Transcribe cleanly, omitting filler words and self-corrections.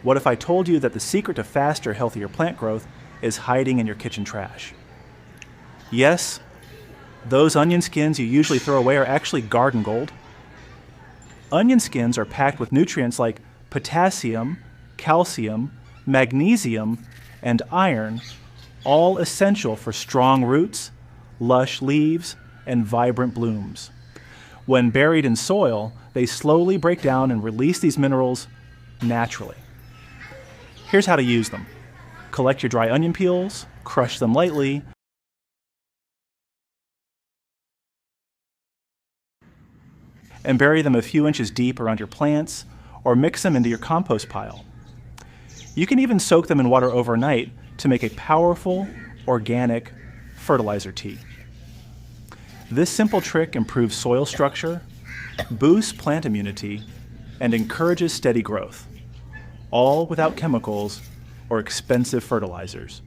What if I told you that the secret to faster, healthier plant growth is hiding in your kitchen trash? Yes, those onion skins you usually throw away are actually garden gold. Onion skins are packed with nutrients like potassium, calcium, magnesium, and iron, all essential for strong roots, lush leaves, and vibrant blooms. When buried in soil, they slowly break down and release these minerals naturally. Here's how to use them. Collect your dry onion peels, crush them lightly, and bury them a few inches deep around your plants, or mix them into your compost pile. You can even soak them in water overnight to make a powerful, organic fertilizer tea. This simple trick improves soil structure, boosts plant immunity, and encourages steady growth, all without chemicals or expensive fertilizers.